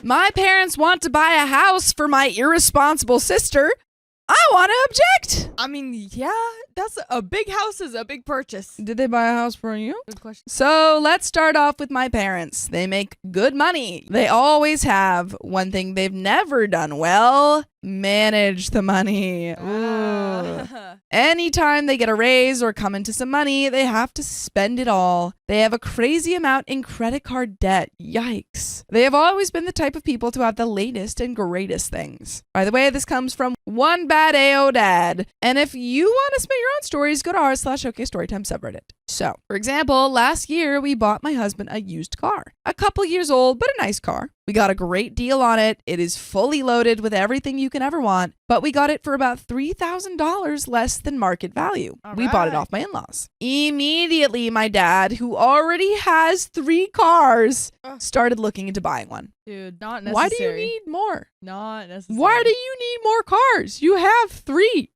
My parents want to buy a house for my irresponsible sister. I want to object. I mean, yeah, that's a big house is a big purchase. Did they buy a house for you? Good question. So let's start off with my parents. They make good money. They always have. One thing they've never done well, manage the money. Anytime they get a raise or come into some money, they have to spend it all. They have a crazy amount in credit card debt. Yikes. They have always been the type of people to have the latest and greatest things. By the way, this comes from One Bad AO Dad. And if you want to submit your own stories, go to r/OK Storytime subreddit. So, for example, last year we bought my husband a used car. A couple years old, but a nice car. We got a great deal on it. It is fully loaded with everything you can ever want, but we got it for about $3,000 less than market value. We bought it off my in-laws. Immediately, my dad, who already has 3 cars, started looking into buying one. Dude, not necessary. Why do you need more? Not necessary. Why do you need more cars? You have 3.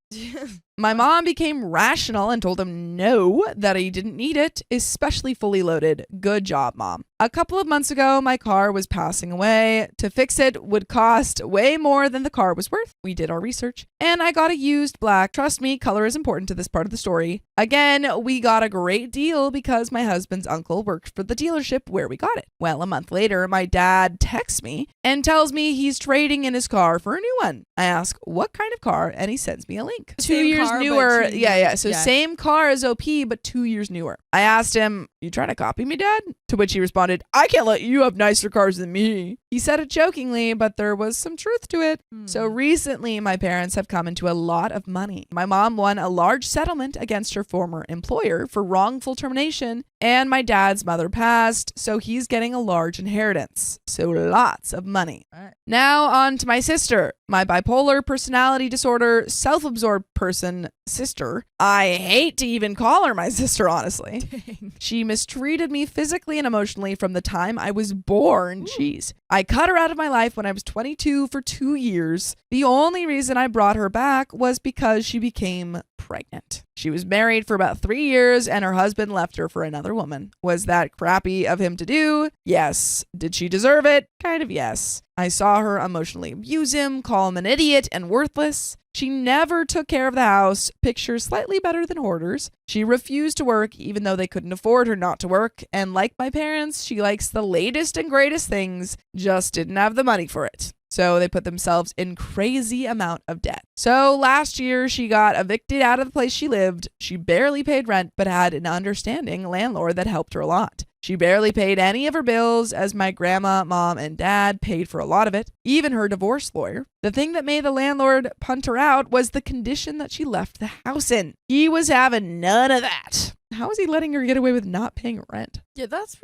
My mom became rational and told him no, that he didn't need it, especially fully loaded. Good job, Mom. A couple of months ago, my car was passing away. To fix it would cost way more than the car was worth. We did our research, and I got a used black. Trust me, color is important to this part of the story. Again, we got a great deal because my husband's uncle worked for the dealership where we got it. Well, a month later, my dad texts me and tells me he's trading in his car for a new one. I ask, what kind of car? And he sends me a link. 2 years newer. Yeah. So same car as OP, but 2 years newer. I asked him, you trying to copy me, Dad? To which he responded, I can't let you have nicer cars than me. He said it jokingly, but there was some truth to it. So recently, my parents have come into a lot of money. My mom won a large settlement against her former employer for wrongful termination, and my dad's mother passed, so he's getting a large inheritance. So lots of money. Now on to my sister, my bipolar personality disorder, self-absorbed person sister. I hate to even call her my sister, honestly. Dang. She mistreated me physically and emotionally from the time I was born. Jeez. I cut her out of my life when I was 22 for 2 years. The only reason I brought her back was because she became pregnant. She was married for about 3 years and her husband left her for another woman. Was that crappy of him to do? Yes. Did she deserve it? Kind of yes. I saw her emotionally abuse him, call him an idiot and worthless. She never took care of the house, picture slightly better than hoarders. She refused to work even though they couldn't afford her not to work. And like my parents, she likes the latest and greatest things, just didn't have the money for it. So they put themselves in crazy amount of debt. So last year she got evicted out of the place she lived. She barely paid rent, but had an understanding landlord that helped her a lot. She barely paid any of her bills as my grandma, mom, and dad paid for a lot of it, even her divorce lawyer. The thing that made the landlord punt her out was the condition that she left the house in. He was having none of that. How is he letting her get away with not paying rent? Yeah, that's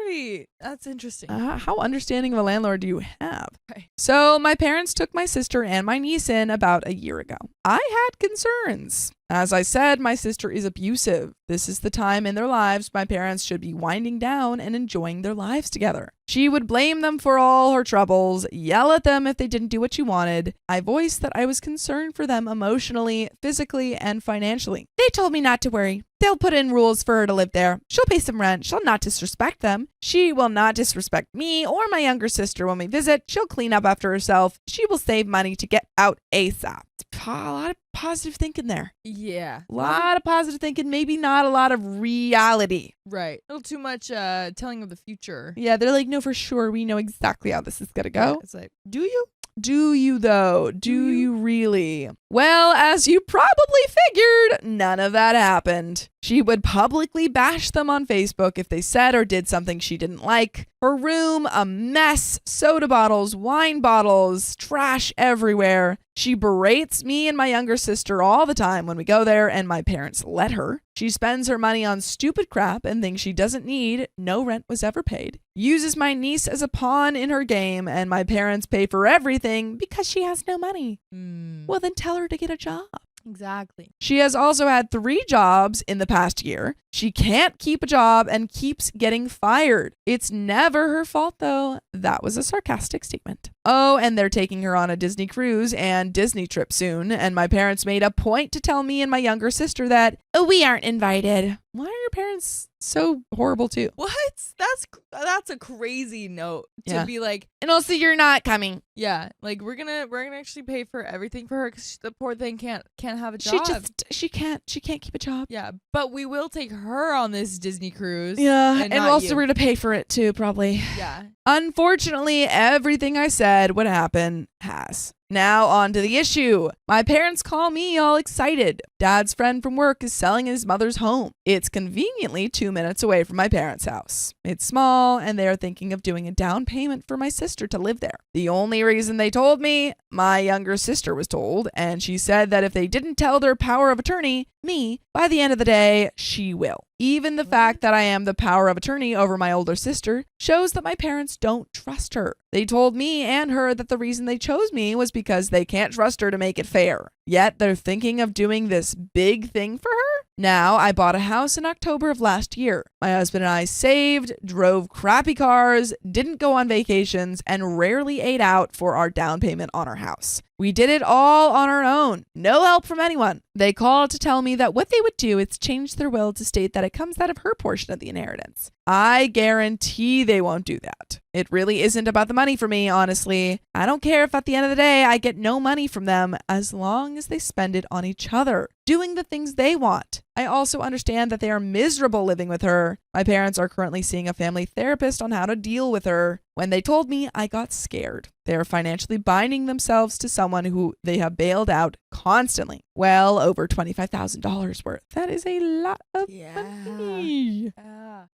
interesting. How understanding of a landlord do you have? Right. So my parents took my sister and my niece in about a year ago. I had concerns. As I said, my sister is abusive. This is the time in their lives my parents should be winding down and enjoying their lives together. She would blame them for all her troubles, yell at them if they didn't do what she wanted. I voiced that I was concerned for them emotionally, physically, and financially. They told me not to worry. They'll put in rules for her to live there. She'll pay some rent. She'll not disrespect them. She will not disrespect me or my younger sister when we visit. She'll clean up after herself. She will save money to get out ASAP. A lot of positive thinking there. Yeah. A lot of positive thinking, maybe not a lot of reality. Right. A little too much telling of the future. Yeah, they're like, no, for sure. We know exactly how this is going to go. Yeah, it's like, do you? Do you though? Do you really? Well, as you probably figured, none of that happened. She would publicly bash them on Facebook if they said or did something she didn't like. Her room, a mess, soda bottles, wine bottles, trash everywhere. She berates me and my younger sister all the time when we go there, and my parents let her. She spends her money on stupid crap and things she doesn't need. No rent was ever paid. Uses my niece as a pawn in her game, and my parents pay for everything because she has no money. Well, then tell her to get a job. Exactly. She has also had 3 jobs in the past year. She can't keep a job and keeps getting fired. It's never her fault, though. That was a sarcastic statement. Oh, and they're taking her on a Disney cruise and Disney trip soon, and my parents made a point to tell me and my younger sister that we aren't invited. Why are your parents so horrible too? What? That's a crazy note to be like, And also, you're not coming. Yeah, like we're gonna actually pay for everything for her because the poor thing can't have a job. She can't keep a job. Yeah, but we will take her on this Disney cruise. Yeah, and not also you. we're gonna pay for it too, probably. Yeah. Unfortunately, everything I said would happen has. Now on to the issue. My parents call me all excited. Dad's friend from work is selling his mother's home. It's conveniently 2 minutes away from my parents' house. It's small, and they are thinking of doing a down payment for my sister to live there. The only reason they told me, my younger sister was told, and she said that if they didn't tell their power of attorney, me, by the end of the day, she will. Even the fact that I am the power of attorney over my older sister shows that my parents don't trust her. They told me and her that the reason they chose me was because they can't trust her to make it fair. Yet they're thinking of doing this big thing for her? Now, I bought a house in October of last year. My husband and I saved, drove crappy cars, didn't go on vacations, and rarely ate out for our down payment on our house. We did it all on our own. No help from anyone. They called to tell me that what they would do is change their will to state that it comes out of her portion of the inheritance. I guarantee they won't do that. It really isn't about the money for me, honestly. I don't care if at the end of the day I get no money from them as long as they spend it on each other, doing the things they want. I also understand that they are miserable living with her. My parents are currently seeing a family therapist on how to deal with her. When they told me, I got scared. They are financially binding themselves to someone who they have bailed out constantly. Well over $25,000 worth. That is a lot of money.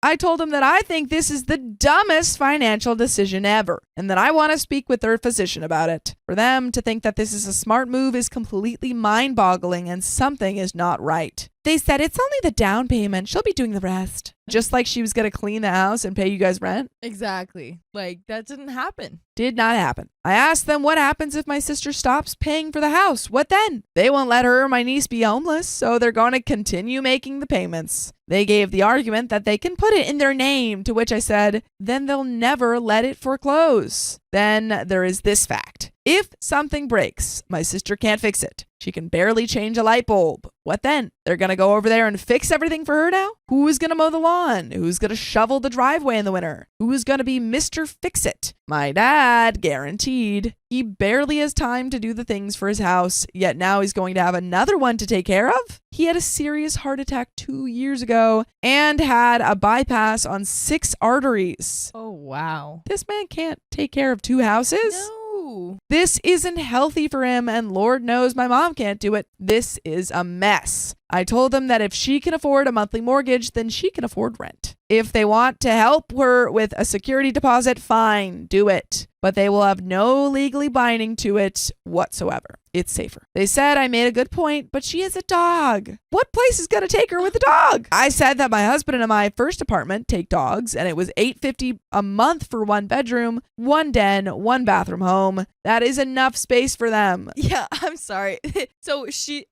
I told them that I think this is the dumbest financial decision ever, and that I want to speak with their physician about it. For them to think that this is a smart move is completely mind-boggling, and something is not right. They said it's only the down payment. She'll be doing the rest. Just like she was going to clean the house and pay you guys rent. Exactly. Like, that didn't happen. Did not happen. I asked them what happens if my sister stops paying for the house. What then? They won't let her or my niece be homeless, so they're going to continue making the payments. They gave the argument that they can put it in their name, to which I said, then they'll never let it foreclose. Then there is this fact. If something breaks, my sister can't fix it. She can barely change a light bulb. What then? They're going to go over there and fix everything for her now? Who's going to mow the lawn? Who's going to shovel the driveway in the winter? Who's going to be Mr. Fix-It? My dad, guaranteed. He barely has time to do the things for his house, yet now he's going to have another one to take care of? He had a serious heart attack 2 years ago and had a bypass on 6 arteries. Oh, wow. This man can't take care of 2 houses? No. This isn't healthy for him, and Lord knows my mom can't do it. This is a mess. I told them that if she can afford a monthly mortgage, then she can afford rent. If they want to help her with a security deposit, fine, do it. But they will have no legally binding to it whatsoever. It's safer. They said I made a good point, but she is a dog. What place is going to take her with a dog? I said that my husband and my first apartment take dogs, and it was $850 a month for 1 bedroom, 1 den, 1 bathroom home. That is enough space for them. Yeah, I'm sorry. So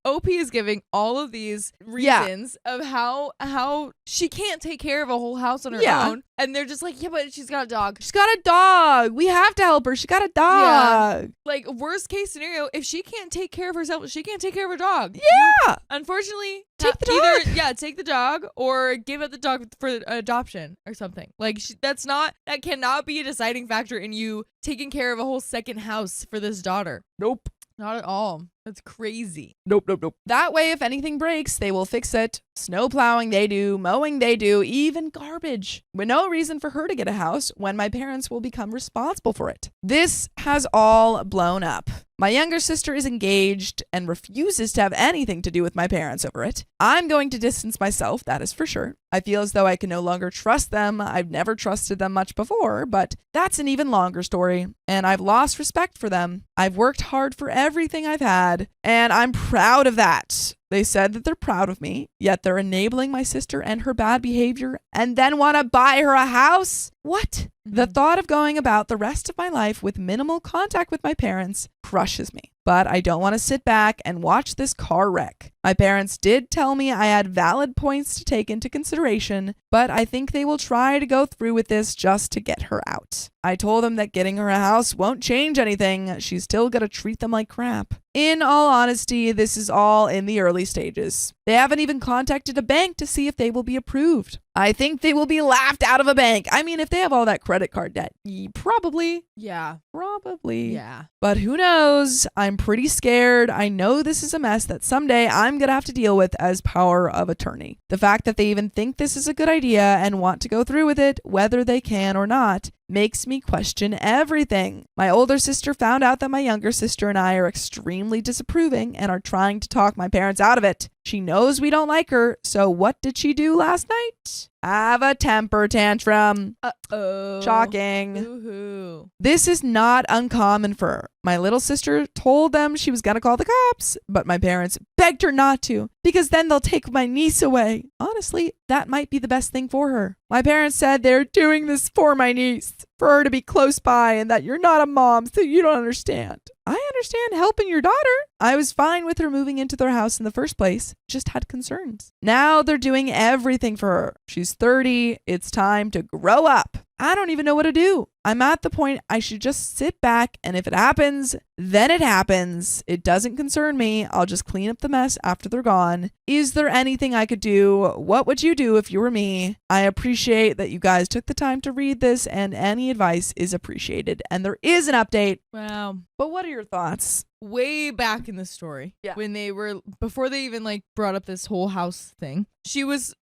OP is giving all of these reasons of how she can't take care of a whole house on her own. And they're just like, yeah, but she's got a dog. She's got a dog. We have to help her. She got a dog. Yeah. Like, worst case scenario, if she can't take care of herself, she can't take care of her dog. Yeah. Unfortunately, take the dog. Either, take the dog or give up the dog for adoption or something. Like, that cannot be a deciding factor in you taking care of a whole second house for this daughter. Nope. Not at all. That's crazy. Nope. That way, if anything breaks, they will fix it. Snow plowing, they do. Mowing, they do. Even garbage. With no reason for her to get a house when my parents will become responsible for it. This has all blown up. My younger sister is engaged and refuses to have anything to do with my parents over it. I'm going to distance myself, that is for sure. I feel as though I can no longer trust them. I've never trusted them much before, but that's an even longer story. And I've lost respect for them. I've worked hard for everything I've had, and I'm proud of that. They said that they're proud of me, yet they're enabling my sister and her bad behavior and then want to buy her a house? What? The thought of going about the rest of my life with minimal contact with my parents crushes me. but I don't want to sit back and watch this car wreck. My parents did tell me I had valid points to take into consideration, but I think they will try to go through with this just to get her out. I told them that getting her a house won't change anything. She's still gonna treat them like crap. In all honesty, this is all in the early stages. They haven't even contacted a bank to see if they will be approved. I think they will be laughed out of a bank. I mean, if they have all that credit card debt, probably. Yeah. Probably. Yeah. But who knows? I'm pretty scared. I know this is a mess that someday I'm going to have to deal with as power of attorney. The fact that they even think this is a good idea and want to go through with it, whether they can or not, makes me question everything. My older sister found out that my younger sister and I are extremely disapproving and are trying to talk my parents out of it. She knows we don't like her, so what did she do last night? Have a temper tantrum. Uh-oh. Shocking. Woohoo. This is not uncommon for her. My little sister told them she was going to call the cops, but my parents begged her not to because then they'll take my niece away. Honestly, that might be the best thing for her. My parents said they're doing this for my niece, for her to be close by, and that you're not a mom, so you don't understand. I understand helping your daughter. I was fine with her moving into their house in the first place, just had concerns. Now they're doing everything for her. She's 30. It's time to grow up. I don't even know what to do. I'm at the point I should just sit back, and if it happens, then it happens. It doesn't concern me. I'll just clean up the mess after they're gone. Is there anything I could do? What would you do if you were me? I appreciate that you guys took the time to read this, and any advice is appreciated. And there is an update. Wow. But what are your thoughts? Way back in the story, when they were, before they even like brought up this whole house thing, she was,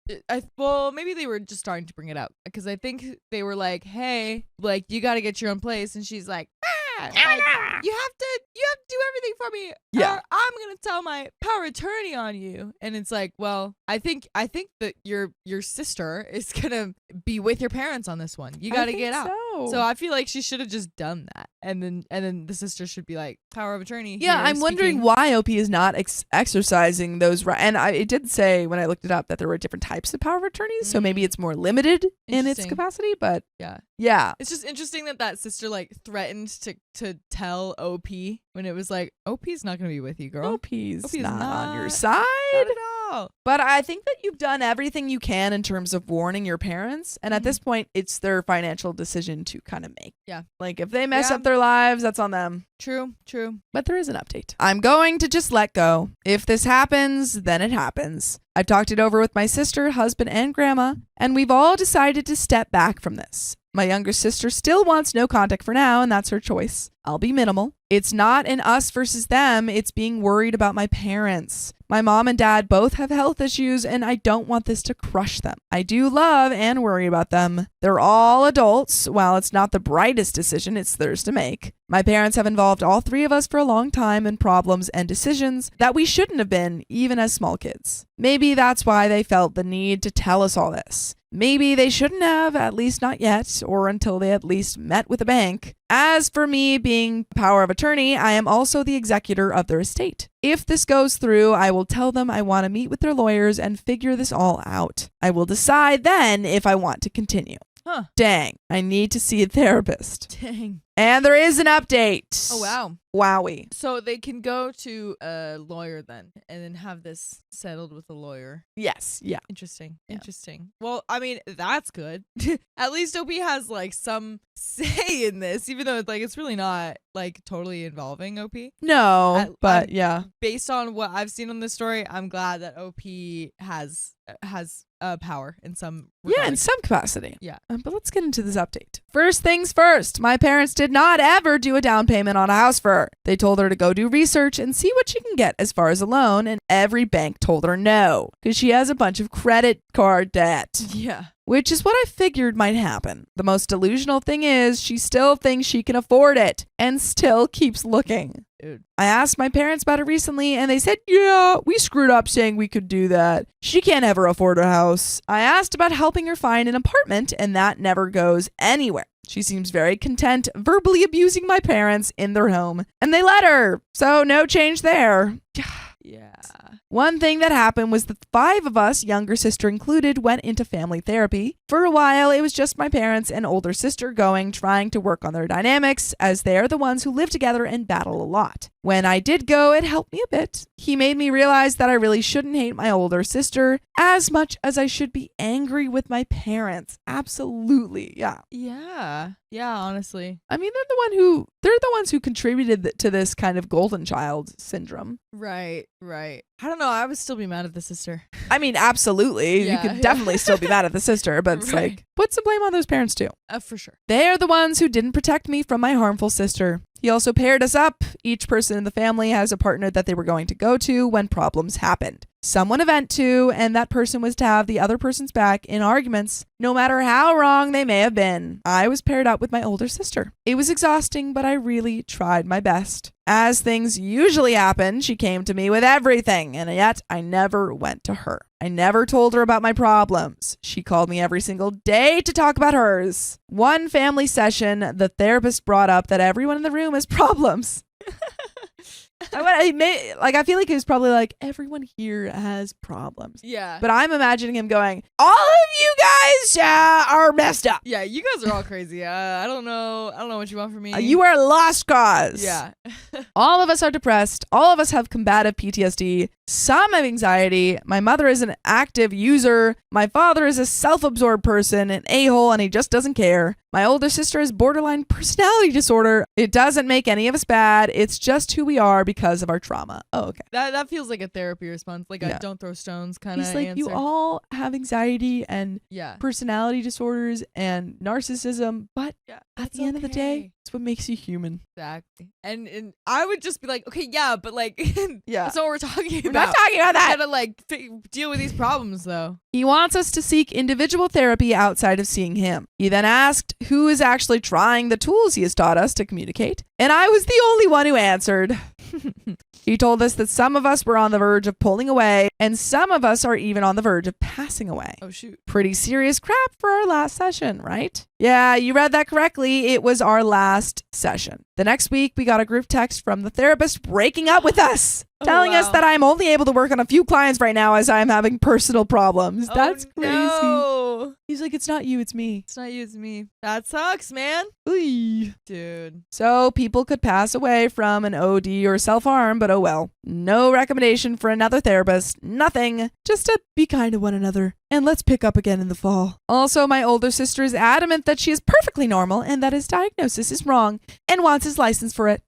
well, maybe they were just starting to bring it up because I think they were like, hey, like you got to get your own place, and she's like, like, you have to do everything for me. Yeah. I'm gonna tell my power of attorney on you. And it's like, well, I think that your sister is gonna be with your parents on this one. You got to get out. So I feel like she should have just done that, and then the sister should be like, power of attorney. Yeah, I'm wondering why OP is not exercising those rights. And it did say when I looked it up that there were different types of power of attorneys, so maybe it's more limited in its capacity. But yeah, it's just interesting that sister like threatened to tell OP when it was like, OP's not gonna be with you, girl. OP's not on your side. Not at all. But I think that you've done everything you can in terms of warning your parents, and at this point it's their financial decision to kind of make. Yeah, like if they mess up their lives, that's on them. True. But there is an update. I'm going to just let go. If this happens, then it happens. I've talked it over with my sister, husband, and grandma, and we've all decided to step back from this. My younger sister still wants no contact for now, and that's her choice. I'll be minimal. It's not an us versus them. It's being worried about my parents. My mom and dad both have health issues, and I don't want this to crush them. I do love and worry about them. They're all adults. While it's not the brightest decision, it's theirs to make. My parents have involved all three of us for a long time in problems and decisions that we shouldn't have been, even as small kids. Maybe that's why they felt the need to tell us all this. Maybe they shouldn't have, at least not yet, or until they at least met with a bank. As for me being power of attorney, I am also the executor of their estate. If this goes through, I will tell them I want to meet with their lawyers and figure this all out. I will decide then if I want to continue. Huh. Dang, I need to see a therapist. Dang. And there is an update. Oh, wow. Wowie. So they can go to a lawyer then and then have this settled with a lawyer. Yes. Yeah. Interesting. Well, I mean, that's good. At least OP has like some say in this, even though it's really not like totally involving OP. No, but yeah. Based on what I've seen on this story, I'm glad that OP has power in some regard. Yeah, in some capacity. Yeah. But let's get into this update. First things first, my parents did not ever do a down payment on a house for her. They told her to go do research and see what she can get as far as a loan, and every bank told her no, because she has a bunch of credit card debt. Yeah. Which is what I figured might happen. The most delusional thing is she still thinks she can afford it and still keeps looking. Dude. I asked my parents about it recently and they said, yeah, we screwed up saying we could do that. She can't ever afford a house. I asked about helping her find an apartment and that never goes anywhere. She seems very content verbally abusing my parents in their home, and they let her. So no change there. Yeah. One thing that happened was that 5 of us, younger sister included, went into family therapy. For a while, it was just my parents and older sister going, trying to work on their dynamics, as they are the ones who live together and battle a lot. When I did go, it helped me a bit. He made me realize that I really shouldn't hate my older sister as much as I should be angry with my parents. Absolutely. Yeah. Yeah, honestly. I mean, they're the ones who contributed to this kind of golden child syndrome. Right. I don't know. I would still be mad at the sister. I mean, absolutely. Yeah. You could definitely still be mad at the sister, but it's like, put some blame on those parents too. For sure. They are the ones who didn't protect me from my harmful sister. He also paired us up. Each person in the family has a partner that they were going to go to when problems happened. Someone to vent to, and that person was to have the other person's back in arguments, no matter how wrong they may have been. I was paired up with my older sister. It was exhausting, but I really tried my best. As things usually happen, she came to me with everything, and yet I never went to her. I never told her about my problems. She called me every single day to talk about hers. One family session, the therapist brought up that everyone in the room has problems. I feel like he was probably like, everyone here has problems. Yeah. But I'm imagining him going, all of you guys are messed up. Yeah, you guys are all crazy. I don't know what you want from me. You are a lost cause. Yeah. All of us are depressed. All of us have combative PTSD. Some have anxiety. My mother is an active user. My father is a self-absorbed person, an a-hole, and he just doesn't care. My older sister has borderline personality disorder. It doesn't make any of us bad. It's just who we are because of our trauma. Oh, okay. That feels like a therapy response, like a don't throw stones kind of answer. He's like, you all have anxiety and personality disorders and narcissism, but at the end of the day, it's what makes you human. Exactly. And I would just be like, okay, but like, that's what we're talking about. We're not talking about that. You gotta like deal with these problems though. He wants us to seek individual therapy outside of seeing him. He then asked who is actually trying the tools he has taught us to communicate, and I was the only one who answered. He told us that some of us were on the verge of pulling away, and some of us are even on the verge of passing away. Oh, shoot. Pretty serious crap for our last session, right? Yeah, you read that correctly. It was our last session. The next week, we got a group text from the therapist breaking up with us, telling us that I'm only able to work on a few clients right now as I'm having personal problems. That's crazy. No. He's like, it's not you, it's me. It's not you, it's me. That sucks, man. Oy. Dude. So people could pass away from an OD or self-harm, but oh well. No recommendation for another therapist. Nothing. Just to be kind to one another. And let's pick up again in the fall. Also, my older sister is adamant that she is perfectly normal and that his diagnosis is wrong and wants his license for it.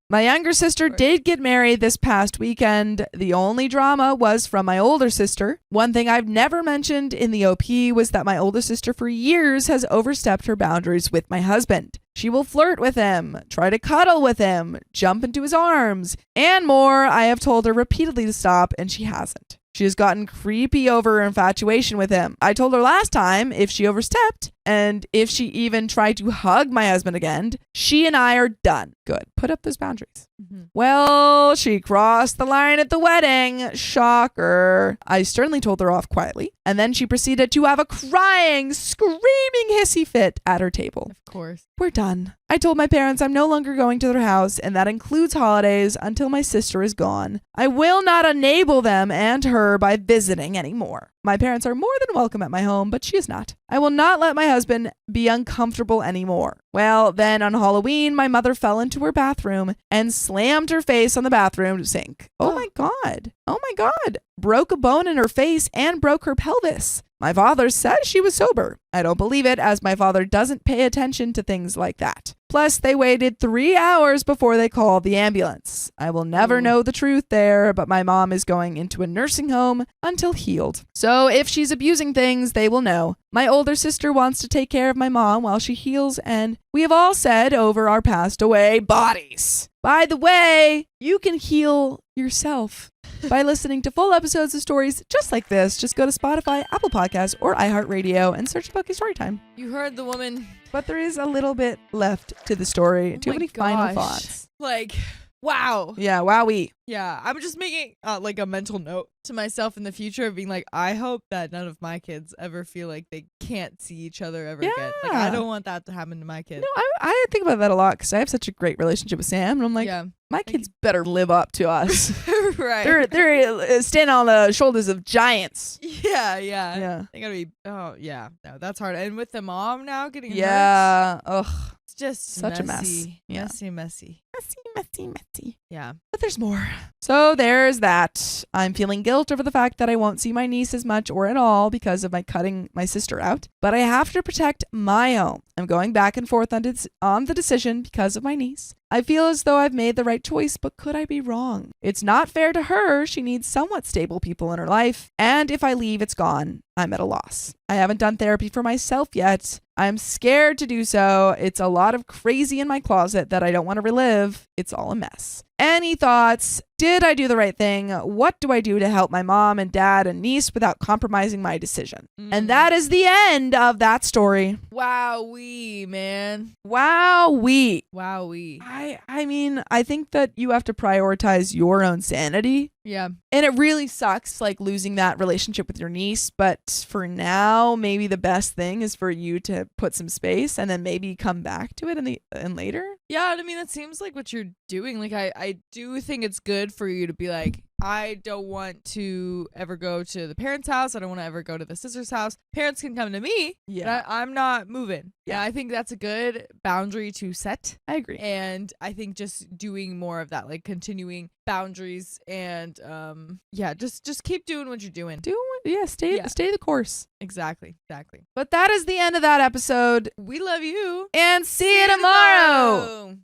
My younger sister did get married this past weekend. The only drama was from my older sister. One thing I've never mentioned in the OP was that my older sister for years has overstepped her boundaries with my husband. She will flirt with him, try to cuddle with him, jump into his arms, and more. I have told her repeatedly to stop, and she hasn't. She has gotten creepy over her infatuation with him. I told her last time if she overstepped and if she even tried to hug my husband again, she and I are done. Good. Put up those boundaries. Mm-hmm. Well, she crossed the line at the wedding. Shocker. I sternly told her off quietly, and then she proceeded to have a crying, screaming hissy fit at her table. Of course. We're done. I told my parents I'm no longer going to their house, and that includes holidays until my sister is gone. I will not enable them and her by visiting anymore. My parents are more than welcome at my home, but she is not. I will not let my husband be uncomfortable anymore. Well, then on Halloween, my mother fell into her bathroom and slammed her face on the bathroom sink. Oh my God. Oh my God. Broke a bone in her face and broke her pelvis. My father says she was sober. I don't believe it, as my father doesn't pay attention to things like that. Plus, they waited 3 hours before they called the ambulance. I will never know the truth there, but my mom is going into a nursing home until healed. So if she's abusing things, they will know. My older sister wants to take care of my mom while she heals, and we have all said over our passed away bodies. By the way, you can heal yourself by listening to full episodes of stories just like this. Just go to Spotify, Apple Podcasts, or iHeartRadio and search for Storytime. You heard the woman. But there is a little bit left to the story. Do you have any final thoughts? Like, wow. Yeah, wowee. Yeah, I'm just making like a mental note to myself in the future of being like, I hope that none of my kids ever feel like they can't see each other ever again. Like, I don't want that to happen to my kids. No, I think about that a lot because I have such a great relationship with Sam, and I'm like, my kids better live up to us. Right. They're standing on the shoulders of giants. Yeah. They gotta be. Oh yeah, no, that's hard. And with the mom now getting hurt, ugh, it's just such messy. a mess. Messy. Yeah. But there's more. So there's that. I'm feeling guilt over the fact that I won't see my niece as much or at all because of my cutting my sister out. But I have to protect my own. I'm going back and forth on the decision because of my niece. I feel as though I've made the right choice, but could I be wrong? It's not fair to her. She needs somewhat stable people in her life. And if I leave, it's gone. I'm at a loss. I haven't done therapy for myself yet. I'm scared to do so. It's a lot of crazy in my closet that I don't want to relive. It's all a mess. Any thoughts? Did I do the right thing? What do I do to help my mom and dad and niece without compromising my decision? And that is the end of that story. Wowee, man. Wowee. Wowee. I mean, I think that you have to prioritize your own sanity. Yeah. And it really sucks, like, losing that relationship with your niece. But for now, maybe the best thing is for you to put some space and then maybe come back to it in later. Yeah, I mean, that seems like what you're doing. Like, I do think it's good for you to be like, I don't want to ever go to the parents' house. I don't want to ever go to the sister's house. Parents can come to me. Yeah. But I'm not moving. Yeah, I think that's a good boundary to set. I agree. And I think just doing more of that, like continuing boundaries and just keep doing what you're doing. Stay the course. Exactly. But that is the end of that episode. We love you. And see you tomorrow.